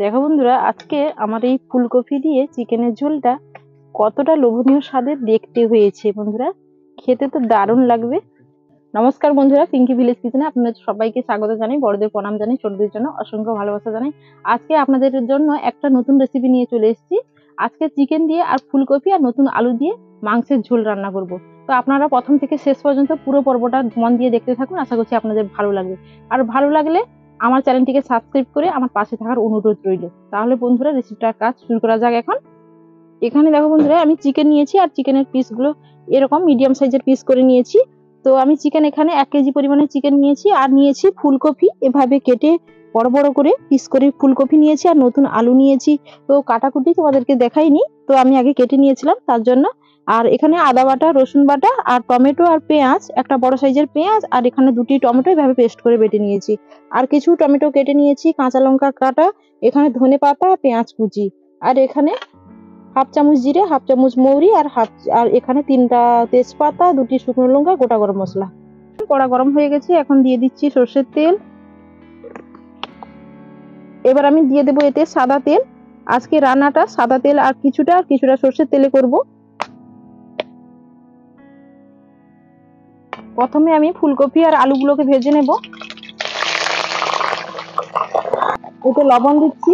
দেখো বন্ধুরা, আজকে আমার এই ফুলকপি দিয়ে চিকেনের ঝোলটা কতটা লোভনীয় স্বাদের দেখতে হয়েছে। বন্ধুরা, খেতে তো দারুণ লাগবে। নমস্কার বন্ধুরা, পিঙ্কি ভিলেজ কিচেনে আপনাদের সবাইকে স্বাগত জানাই। বড়দের প্রণাম জানাই, ছোটদের জন্য অসংখ্য ভালোবাসা জানাই। আজকে আপনাদের জন্য একটা নতুন রেসিপি নিয়ে চলে এসেছি। আজকে চিকেন দিয়ে আর ফুলকপি আর নতুন আলু দিয়ে মাংসের ঝোল রান্না করব। তো আপনারা প্রথম থেকে শেষ পর্যন্ত পুরো পর্বটা মন দিয়ে দেখতে থাকুন। আশা করছি আপনাদের ভালো লাগবে। আর ভালো লাগলে আমার চ্যানেলটিকে সাবস্ক্রাইব করে আমার পাশে থাকার অনুরোধ রইল। তাহলে বন্ধুরা, রেসিপিটার কাজ শুরু করা যাক। এখানে দেখো বন্ধুরা, আমি চিকেন নিয়েছি আর চিকেনের পিসগুলো এরকম মিডিয়াম সাইজের পিস করে নিয়েছি। তো আমি চিকেন এখানে 1 কেজি পরিমাণে চিকেন নিয়েছি, আর নিয়েছি ফুলকপি এভাবে কেটে বড় বড় করে পিস করে ফুলকপি নিয়েছি, আর নতুন আলু নিয়েছি। তো কাটাকুটি তোমাদেরকে দেখাইনি, তো আমি আগে কেটে নিয়েছিলাম তার জন্য। আর এখানে আদা বাটা, রসুন বাটা, আর টমেটো আর পেঁয়াজ, একটা বড় সাইজের পেঁয়াজ, আর এখানে 2টি টমেটো এভাবে পেস্ট করে বেটে নিয়েছি। আর কিছু টমেটো কেটে নিয়েছি, কাঁচা লঙ্কা কাটা, এখানে ধনে পাতা, পেঁয়াজ কুচি, আর এখানে হাফ চামচ জিরে, হাফ চামচ মৌরি, আর এখানে 3টা তেজপাতা, 2টি শুকনো লঙ্কা, গোটা গরম মশলা। কড়া গরম হয়ে গেছে, এখন দিয়ে দিচ্ছি সর্ষের তেল। এবার আমি দিয়ে দেবো এতে সাদা তেল। আজকে রান্নাটা সাদা তেল আর কিছুটা সর্ষের তেলে করব। প্রথমে আমি ফুলকপি আর আলুগুলোকে ভেজে নেব। এতে লবণ দিচ্ছি,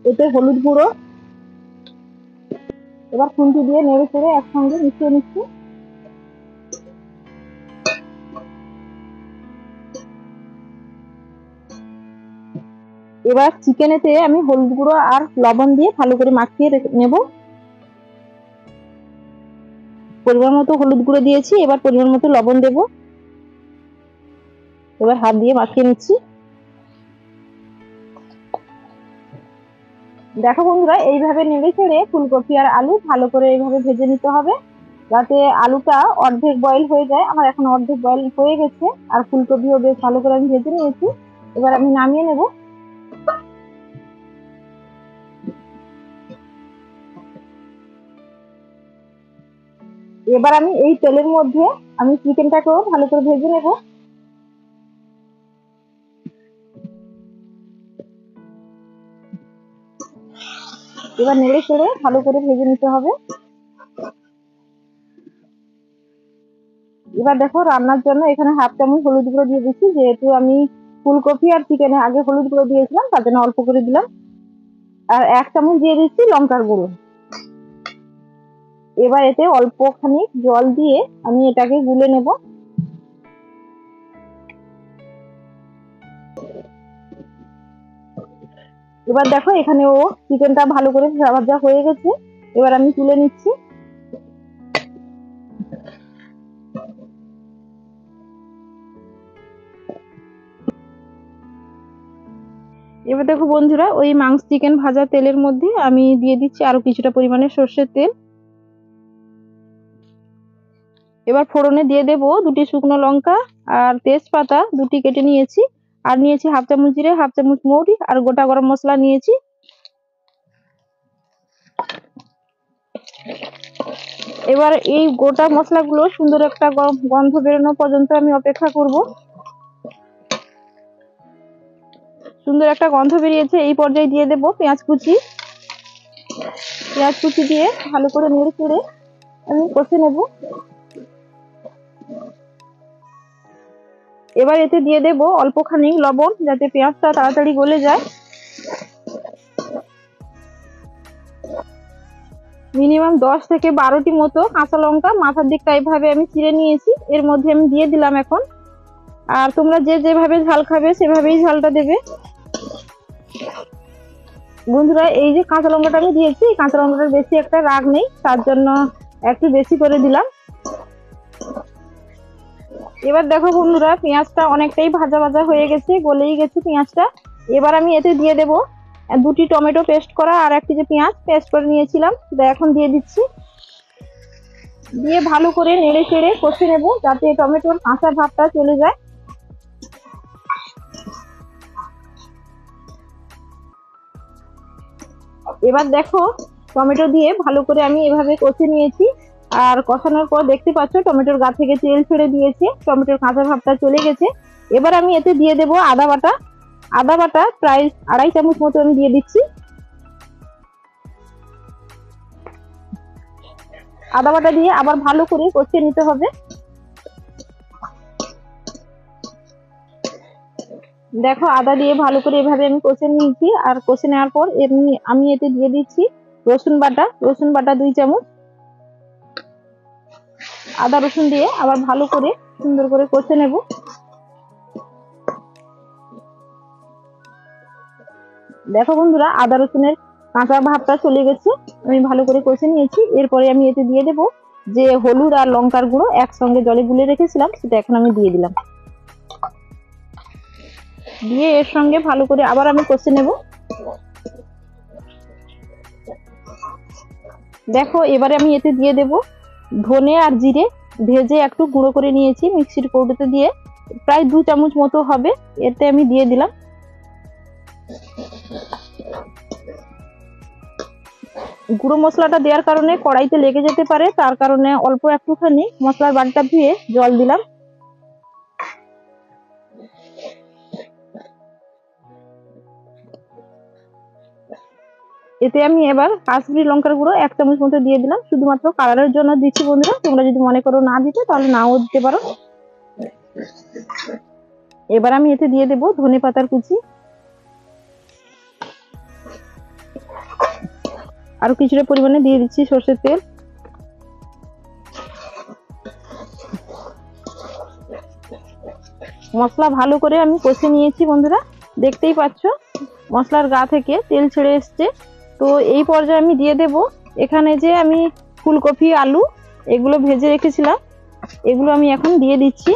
এতে হলুদ গুঁড়ো। এবার খুন্তি দিয়ে নেড়ে চেড়ে একসঙ্গে মিশিয়ে নিচ্ছি। এবার চিকেনেতে আমি হলুদ গুঁড়ো আর লবণ দিয়ে ভালো করে মাখিয়ে নেব। পরিমাণ মতো হলুদ গুঁড়ো দিয়েছি, এবার পরিমাণ মতো লবণ দেব। এবার হাত দিয়ে মাখিয়ে নিচ্ছি। দেখো বন্ধুরা, এইভাবে নেড়ে চেড়ে ফুলকপি আর আলু ভালো করে এইভাবে ভেজে নিতে হবে, যাতে আলুটা অর্ধেক বয়েল হয়ে যায়। আমার এখন অর্ধেক বয়েল হয়ে গেছে, আর ফুলকপিও বেশ ভালো করে আমি ভেজে নিয়েছি। এবার আমি নামিয়ে নেব। এবার আমি এই তেলের মধ্যে আমি চিকেনটাকেও ভালো করে ভেজে নেব। এবার নেড়ে চেড়ে ভালো করে ভেজে নিতে হবে। এবার দেখো, রান্নার জন্য এখানে হাফ চামচ হলুদ গুঁড়ো দিয়ে দিচ্ছি, যেহেতু আমি ফুলকপি আর চিকেনে আগে হলুদ গুঁড়ো দিয়েছিলাম, তার জন্য অল্প করে দিলাম। আর 1 চামচ দিয়ে দিচ্ছি লঙ্কার গুঁড়ো। এবার এতে অল্প খানিক জল দিয়ে আমি এটাকে গুলে নেব। এবার দেখো, এখানেও চিকেনটা ভালো করে ভাজা হয়ে গেছে। এবার আমি তুলে নিচ্ছি। এবার দেখো বন্ধুরা, ওই মাংস চিকেন ভাজা তেলের মধ্যে আমি দিয়ে দিচ্ছি আরো কিছুটা পরিমাণে সর্ষের তেল। এবার ফোড়নে দিয়ে দেব 2টি শুকনো লঙ্কা আর তেজপাতা 2টি কেটে নিয়েছি, আর নিয়েছি হাফ চামচ জিরে, হাফ চামচ মৌরি, আর গোটা গরম মশলা নিয়েছি। এবার এই গোটা মশলাগুলো সুন্দর একটা গন্ধ বেরোনো পর্যন্ত আমি অপেক্ষা করব। সুন্দর একটা গন্ধ বেরিয়েছে, এই পর্যায়ে দিয়ে দেব পেঁয়াজ কুচি। পেঁয়াজ কুচি দিয়ে ভালো করে নেড়ে চেড়ে আমি কষে নেব। এবার এতে দিয়ে দেব অল্প খানিক লবণ, যাতে পেঁয়াজটা তাড়াতাড়ি গলে যায়। মিনিমাম 10 থেকে 12টি মতো কাঁচা লঙ্কা মাথার দিকটা এইভাবে আমি চিড়ে নিয়েছি, এর মধ্যে আমি দিয়ে দিলাম এখন। আর তোমরা যে যেভাবে ঝাল খাবে সেভাবেই ঝালটা দেবে। বন্ধুরা, এই যে কাঁচা লঙ্কাটা আমি দিয়েছি, কাঁচা লঙ্কাটার বেশি একটা রাগ নেই, তার জন্য একটু বেশি করে দিলাম। এবার দেখো বন্ধুরা, পেঁয়াজটা অনেকটাই ভাজা ভাজা হয়ে গেছে, গলেই গেছে পেঁয়াজটা। এবার আমি এতে দিয়ে দেব 2টি টমেটো পেস্ট করা আর একটি যে পেঁয়াজ পেস্ট করে নিয়েছিলাম, সেটা এখন দিয়ে দিচ্ছি। দিয়ে ভালো করে নেড়ে চেড়ে কষে নেব, যাতে টমেটোর কাঁচা ভাবটা চলে যায়। এবার দেখো, টমেটো দিয়ে ভালো করে আমি এভাবে কষে নিয়েছি। আর কষানোর পর দেখতে পাচ্ছ টমেটোর গা থেকে তেল ছেড়ে দিয়েছে, টমেটোর কাঁচা ভাবটা চলে গেছে। এবার আমি এতে দিয়ে দেব আদা বাটা। আদা বাটা প্রায় 2.5 চামচ মতো আমি দিয়ে দিচ্ছি। আদা বাটা দিয়ে আবার ভালো করে কষিয়ে নিতে হবে। দেখো আদা দিয়ে ভালো করে এভাবে আমি কষে নিয়েছি। আর কষে নেওয়ার পর এমনি আমি এতে দিয়ে দিচ্ছি রসুন বাটা 2 চামচ। আদা রসুন দিয়ে আবার ভালো করে সুন্দর করে কষে নেব। দেখো বন্ধুরা আদা রসুনের কাঁচা ভাবটা চলে গেছে, আমি ভালো করে কষে নিয়েছি। এরপরে আমি এতে দিয়ে দেব যে হলুদ আর লঙ্কার গুঁড়ো একসঙ্গে জলে গুলে রেখেছিলাম, সেটা এখন আমি দিয়ে দিলাম। দিয়ে এর সঙ্গে ভালো করে আবার আমি কষে নেব। দেখো এবারে আমি এতে দিয়ে দেব ধনে আর জিরে ভেজে একটু গুঁড়ো করে নিয়েছি মিক্সির কৌটোতে দিয়ে, প্রায় 2 চামচ মতো হবে, এতে আমি দিয়ে দিলাম। গুঁড়ো মশলাটা দেওয়ার কারণে কড়াইতে লেগে যেতে পারে, তার কারণে অল্প একটুখানি মশলার বাটিটা ধুয়ে জল দিলাম। এতে আমি এবার কাশ্মীরি লঙ্কার গুঁড়ো 1 চামচ মতো দিয়ে দিলাম, শুধুমাত্র কালারের জন্য দিচ্ছি বন্ধুরা, তোমরা যদি মনে করো না দিতে তাহলে নাও দিতে পারো। এবার আমি এতে দিয়ে দেব ধনে পাতার কুচি, আরো কিছুটা পরিমাণে দিয়ে দিচ্ছি সর্ষের তেল। মশলা ভালো করে আমি কষে নিয়েছি বন্ধুরা, দেখতেই পাচ্ছ মশলার গা থেকে তেল ছেড়ে এসছে। তো এই পর্যায়ে আমি দিয়ে দেব এখানে যে আমি ফুলকপি আলু এগুলো ভেজে রেখেছিলাম, এগুলো আমি এখন দিয়ে দিচ্ছি।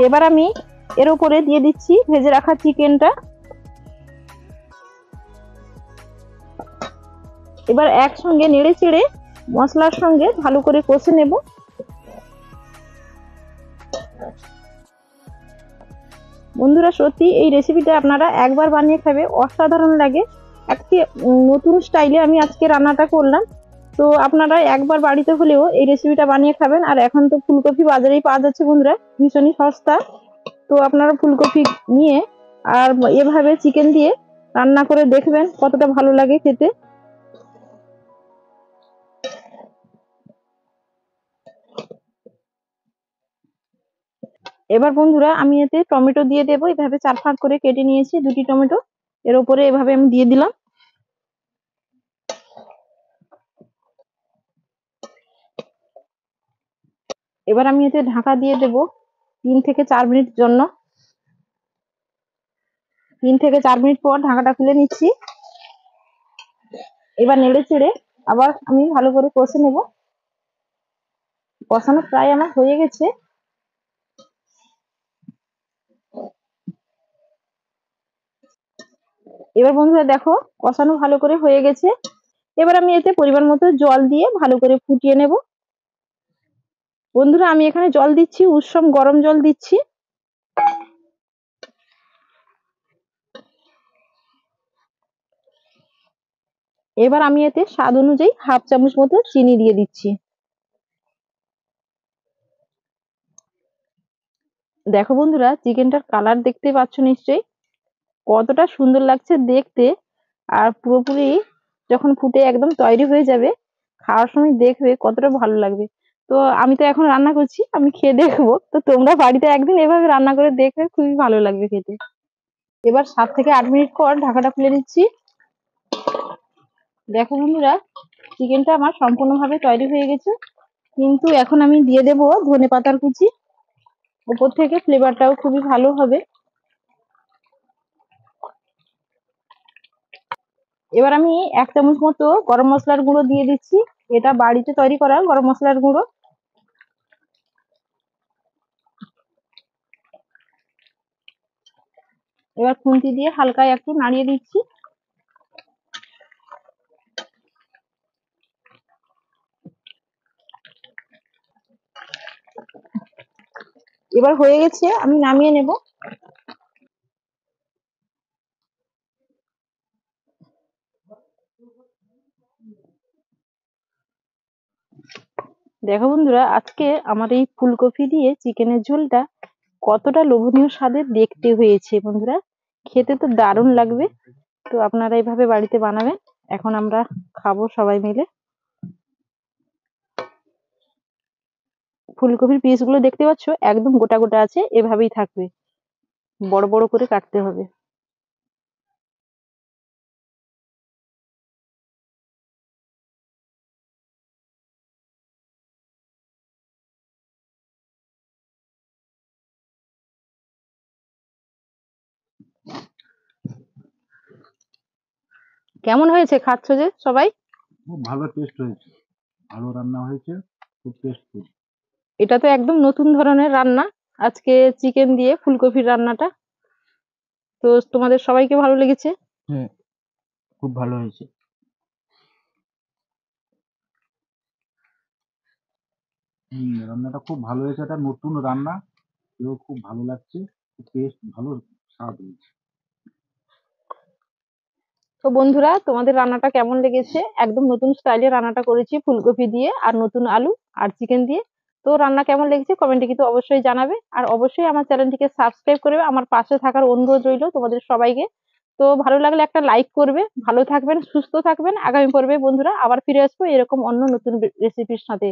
এবার আমি এর উপরে দিয়ে দিচ্ছি ভেজে রাখা চিকেনটা। এবার একসঙ্গে নেড়ে চেড়ে মশলার সঙ্গে ভালো করে কষে নেব। বন্ধুরা সত্যি এই রেসিপিটা আপনারা একবার বানিয়ে খাবে অসাধারণ লাগে। একটি নতুন স্টাইলে আমি আজকে রান্নাটা করলাম, তো আপনারা একবার বাড়িতে হলেও এই রেসিপিটা বানিয়ে খাবেন। আর এখন তো ফুলকপি বাজারেই পাওয়া যাচ্ছে বন্ধুরা, ভীষণই সস্তা। তো আপনারা ফুলকপি নিয়ে আর এভাবে চিকেন দিয়ে রান্না করে দেখবেন কতটা ভালো লাগে খেতে। এবার বন্ধুরা আমি এতে টমেটো দিয়ে দেবো, এভাবে 4 ফাঁক করে কেটে নিয়েছি 2টি টমেটো, এর উপরে এভাবে আমি দিয়ে দিলাম। এবার আমি এতে ঢাকা দিয়ে দেব 3 থেকে 4 মিনিট জন্য। 3 থেকে 4 মিনিট পর ঢাকাটা খুলে নিচ্ছি। এবার নেড়ে চেড়ে আবার আমি ভালো করে কষে নেব। কষানো প্রায় আমার হয়ে গেছে। এবার বন্ধুরা দেখো কষানো ভালো করে হয়ে গেছে। এবার আমি এতে পরিমাণ মতো জল দিয়ে ভালো করে ফুটিয়ে নেব। বন্ধুরা আমি এখানে জল দিচ্ছি উষ্ণ গরম জল দিচ্ছি। এবার আমি এতে স্বাদ অনুযায়ী 1/2 চামচ মতো চিনি দিয়ে দিচ্ছি। দেখো বন্ধুরা চিকেনটার কালার দেখতে পাচ্ছ নিশ্চয়ই কতটা সুন্দর লাগছে দেখতে। আর পুরোপুরি যখন ফুটে একদম তৈরি হয়ে যাবে, খাওয়ার সময় দেখবে কতটা ভালো লাগবে। তো আমি তো এখন রান্না করছি, আমি খেয়ে দেখবো, তো তোমরা বাড়িতে একদিন এভাবে রান্না করে দেখবে, খুবই ভালো লাগবে খেতে। এবার 7 থেকে 8 মিনিট পর ঢাকাটা খুলে দিচ্ছি। দেখো বন্ধুরা চিকেনটা আমার সম্পূর্ণভাবে তৈরি হয়ে গেছে, কিন্তু এখন আমি দিয়ে দেব ধনেপাতার কুচি, উপর থেকে ফ্লেভারটাও খুবই ভালো হবে। এবার আমি 1 চামচ মতো গরম মশলার গুঁড়ো দিয়ে দিচ্ছি, এটা বাড়িতে তৈরি করা গরম মশলার গুঁড়ো। এবার খুন্তি দিয়ে হালকা একটু নাড়িয়ে দিচ্ছি। এবার হয়ে গেছে, আমি নামিয়ে নেব। দেখো বন্ধুরা, আজকে আমার এই ফুলকপি দিয়ে চিকেনের ঝোলটা কতটা লোভনীয় স্বাদের দেখতে হয়েছে বন্ধুরা। খেতে তো দারুণ লাগবে। তো আপনারা এইভাবে বাড়িতে বানাবেন। এখন আমরা খাবো সবাই মিলে। ফুলকপির পিস গুলো দেখতে পাচ্ছ, একদম গোটা গোটা আছে, এভাবেই থাকবে। বড় বড় করে কাটতে হবে। কেমন হয়েছে, খাচ্ছ যে সবাই? খুব ভালো টেস্ট হয়েছে, ভালো রান্না হয়েছে, খুব টেস্টফুল। এটা তো একদম নতুন ধরনের রান্না, আজকে চিকেন দিয়ে ফুলকপির রান্নাটা। তো তোমাদের সবাইকে ভালো লেগেছে? হ্যাঁ, খুব ভালো হয়েছে। রান্নাটা খুব ভালো হয়েছে, এটা নতুন রান্না, এও খুব ভালো লাগছে, টেস্ট ভালো, স্বাদ হয়েছে। তো বন্ধুরা, তোমাদের রান্নাটা কেমন লেগেছে? একদম নতুন স্টাইলে রান্নাটা করেছি ফুলকপি দিয়ে আর নতুন আলু আর চিকেন দিয়ে। তো রান্না কেমন লেগেছে কমেন্টে কিন্তু অবশ্যই জানাবে, আর অবশ্যই আমার চ্যানেলটিকে সাবস্ক্রাইব করবে। আমার পাশে থাকার অনুরোধ রইল তোমাদের সবাইকে। তো ভালো লাগলে একটা লাইক করবে। ভালো থাকবেন, সুস্থ থাকবেন। আগামী পর্বে বন্ধুরা আবার ফিরে আসবো এরকম অন্য নতুন রেসিপির সাথে।